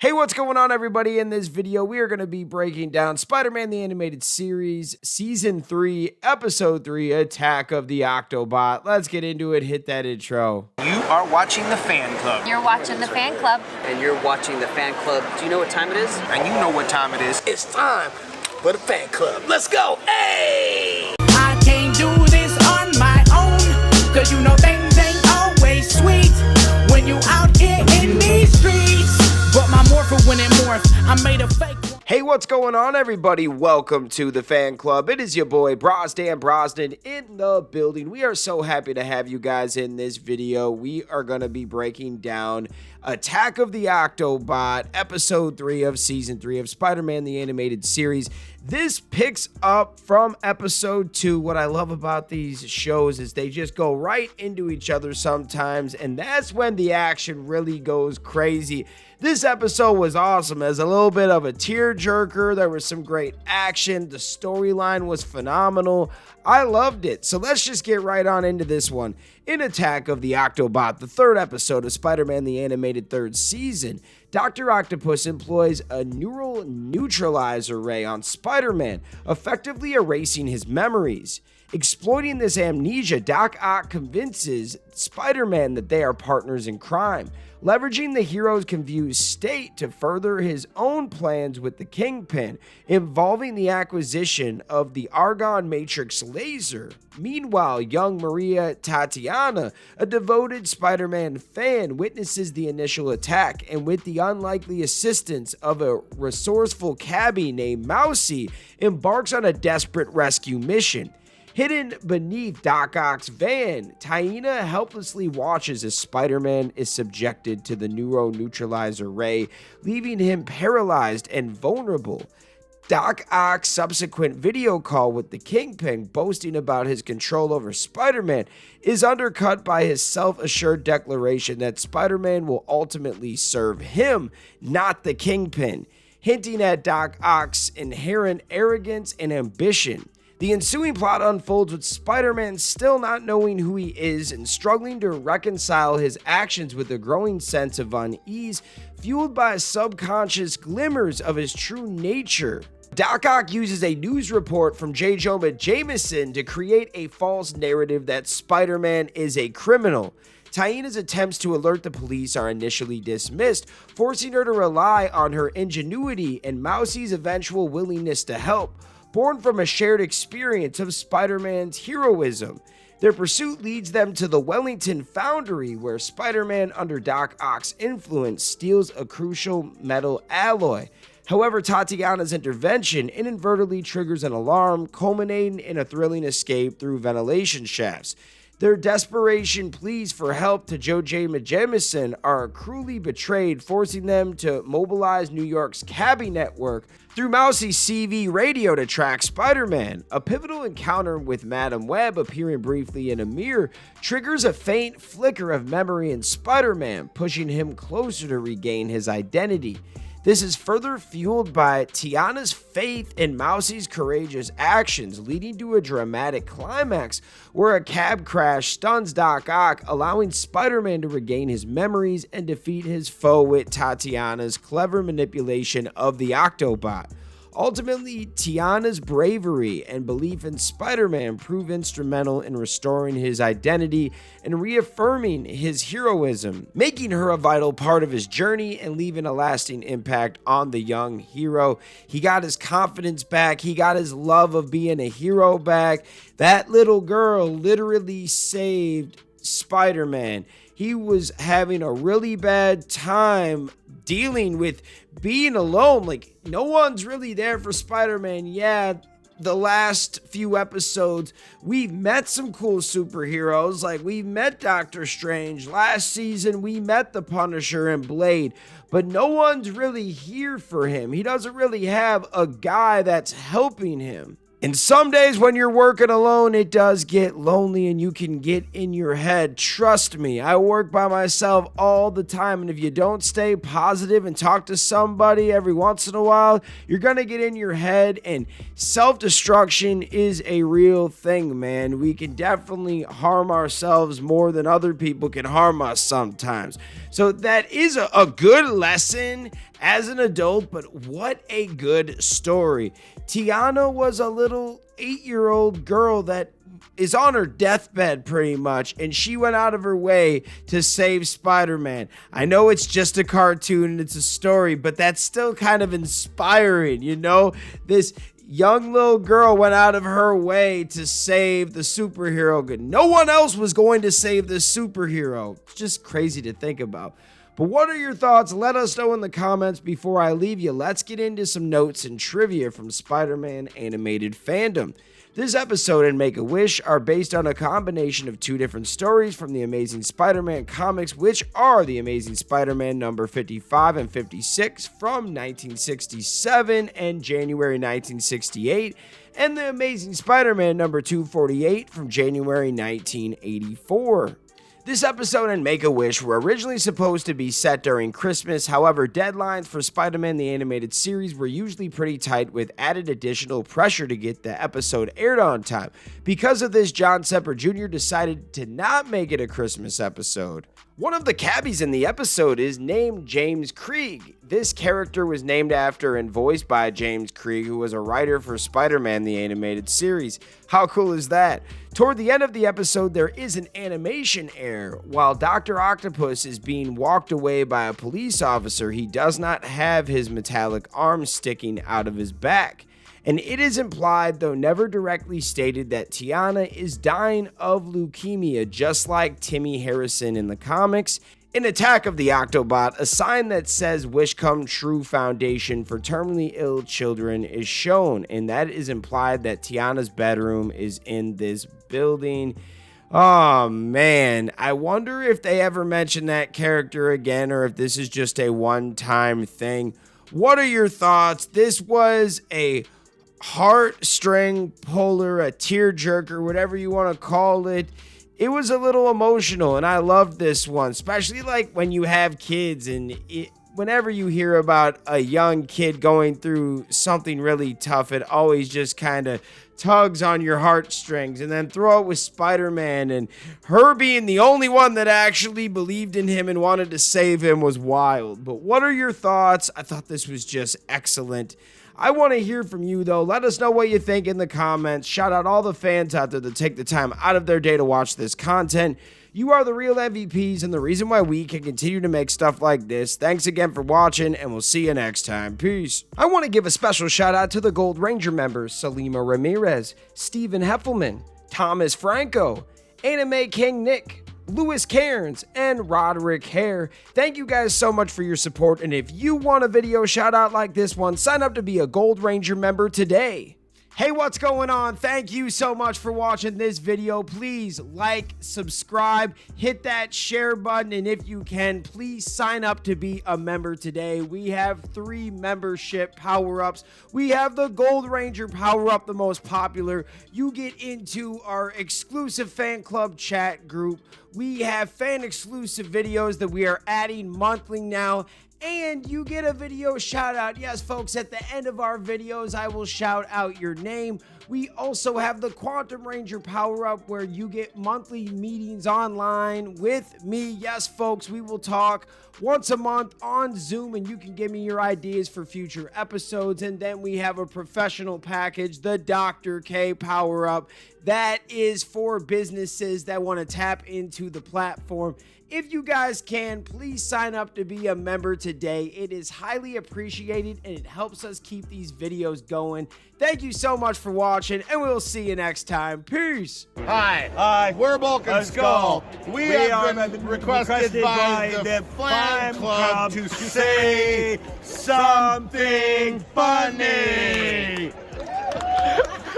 Hey, what's going on, everybody? In this video, we are going to be breaking down Spider-Man the Animated Series, Season 3, Episode 3, Attack of the Octobot. Let's get into it. Hit that intro. You are watching the Fan Club. You're watching the Fan Club. And you're watching the Fan Club. Do you know what time it is? And you know what time it is. It's time for the Fan Club. Let's go. Hey! I can't do this on my own, cause you know things ain't always sweet when you out here in these streets. But my morpher when it morphed, I made a fake one. Hey, what's going on, everybody? Welcome to the Fan Club. It is your boy, Dan Brosnan, in the building. We are so happy to have you guys in this video. We are going to be breaking down Attack of the Octobot, Episode 3 of Season 3 of Spider-Man the Animated Series. This picks up from Episode 2. What I love about these shows is they just go right into each other sometimes, and that's when the action really goes crazy. This episode was awesome as a little bit of a tearjerker. There was some great action. The storyline was phenomenal. I loved it. So let's just get right on into this one. In Attack of the Octobot, the third episode of Spider-Man the Animated third season, Dr. Octopus employs a neural neutralizer ray on Spider-Man, effectively erasing his memories. Exploiting this amnesia, Doc Ock convinces Spider-Man that they are partners in crime, leveraging the hero's confused state to further his own plans with the Kingpin, involving the acquisition of the Argon Matrix laser. Meanwhile, young Maria Tatiana, a devoted Spider-Man fan, witnesses the initial attack, and with the unlikely assistance of a resourceful cabbie named Mousy, embarks on a desperate rescue mission. Hidden beneath Doc Ock's van, Taina helplessly watches as Spider-Man is subjected to the neuroneutralizer ray, leaving him paralyzed and vulnerable. Doc Ock's subsequent video call with the Kingpin, boasting about his control over Spider-Man, is undercut by his self-assured declaration that Spider-Man will ultimately serve him, not the Kingpin, hinting at Doc Ock's inherent arrogance and ambition. The ensuing plot unfolds with Spider-Man still not knowing who he is and struggling to reconcile his actions with a growing sense of unease, fueled by subconscious glimmers of his true nature. Doc Ock uses a news report from J. Jonah Jameson to create a false narrative that Spider-Man is a criminal. Taina's attempts to alert the police are initially dismissed, forcing her to rely on her ingenuity and Mousy's eventual willingness to help. Born from a shared experience of Spider-Man's heroism, their pursuit leads them to the Wellington Foundry, where Spider-Man, under Doc Ock's influence, steals a crucial metal alloy. However, Tatiana's intervention inadvertently triggers an alarm, culminating in a thrilling escape through ventilation shafts. Their desperation pleas for help to Joe J. Jameson are cruelly betrayed, forcing them to mobilize New York's cabbie network through Mousy's CV radio to track Spider-Man. A pivotal encounter with Madam Web, appearing briefly in a mirror, triggers a faint flicker of memory in Spider-Man, pushing him closer to regain his identity. This is further fueled by Tiana's faith in Mousy's courageous actions, leading to a dramatic climax where a cab crash stuns Doc Ock, allowing Spider-Man to regain his memories and defeat his foe with Tatiana's clever manipulation of the Octobot. Ultimately, Tiana's bravery and belief in Spider-Man prove instrumental in restoring his identity and reaffirming his heroism, making her a vital part of his journey and leaving a lasting impact on the young hero. He got his confidence back. He got his love of being a hero back. That little girl literally saved Spider-Man. He was having a really bad time dealing with being alone. Like, no one's really there for Spider-Man. Yeah, the last few episodes, we've met some cool superheroes. Like, we met Doctor Strange. Last season, we met the Punisher and Blade. But no one's really here for him. He doesn't really have a guy that's helping him. And some days when you're working alone, it does get lonely and you can get in your head. Trust me, I work by myself all the time. And if you don't stay positive and talk to somebody every once in a while, you're going to get in your head. And self-destruction is a real thing, man. We can definitely harm ourselves more than other people can harm us sometimes. So that is a good lesson as an adult, but what a good story. Tiana was a little 8-year-old girl that is on her deathbed pretty much, and she went out of her way to save Spider-Man. I know it's just a cartoon and it's a story, but that's still kind of inspiring, you know? This young little girl went out of her way to save the superhero. No one else was going to save the superhero. It's just crazy to think about. But what are your thoughts? Let us know in the comments. Before I leave you, let's get into some notes and trivia from Spider-Man animated fandom. This episode and Make-A-Wish are based on a combination of two different stories from the Amazing Spider-Man comics, which are The Amazing Spider-Man number 55 and 56 from 1967 and January 1968, and The Amazing Spider-Man number 248 from January 1984. This episode and Make-A-Wish were originally supposed to be set during Christmas, however, deadlines for Spider-Man the Animated Series were usually pretty tight, with added additional pressure to get the episode aired on time. Because of this, John Sepper Jr. decided to not make it a Christmas episode. One of the cabbies in the episode is named James Krieg. This character was named after and voiced by James Krieg, who was a writer for Spider-Man the Animated Series. How cool is that? Toward the end of the episode, there is an animation error. While Dr. Octopus is being walked away by a police officer, he does not have his metallic arm sticking out of his back. And it is implied, though never directly stated, that Tiana is dying of leukemia, just like Timmy Harrison in the comics. In Attack of the Octobot, a sign that says Wish Come True Foundation for Terminally Ill Children is shown, and that is implied that Tiana's bedroom is in this building. Oh man, I wonder if they ever mention that character again, or if this is just a one-time thing. What are your thoughts? This was a heartstring puller, a tearjerker, whatever you want to call it. It was a little emotional, and I loved this one, especially like when you have kids, and whenever you hear about a young kid going through something really tough, it always just kind of tugs on your heartstrings. And then throw it with Spider-Man, and her being the only one that actually believed in him and wanted to save him was wild. But what are your thoughts? I thought this was just excellent. I want to hear from you, though. Let us know what you think in the comments. Shout out all the fans out there that take the time out of their day to watch this content. You are the real MVPs and the reason why we can continue to make stuff like this. Thanks again for watching, and we'll see you next time. Peace. I want to give a special shout out to the Gold Ranger members, Salima Ramirez, Stephen Heffelman, Thomas Franco, Anime King Nick, Louis Cairns, and Roderick Hare. Thank you guys so much for your support, and if you want a video shout out like this one, sign up to be a Gold Ranger member today. Hey, what's going on? Thank you so much for watching this video. Please like, subscribe, hit that share button, and if you can, please sign up to be a member today. We have 3 membership power-ups. We have the Gold Ranger power-up, the most popular. You get into our exclusive fan club chat group. We have fan-exclusive videos that we are adding monthly now, and you get a video shout out. Yes, folks, at the end of our videos, I will shout out your name. We also have the Quantum Ranger Power Up, where you get monthly meetings online with me. Yes, folks, we will talk once a month on Zoom, and you can give me your ideas for future episodes. And then we have a professional package, the Dr. K Power Up. That is for businesses that want to tap into the platform. If you guys can, please sign up to be a member today. It is highly appreciated, and it helps us keep these videos going. Thank you so much for watching, and we'll see you next time. Peace. Hi, we're Bulk and Skull. We have been requested by the fan club to say something funny.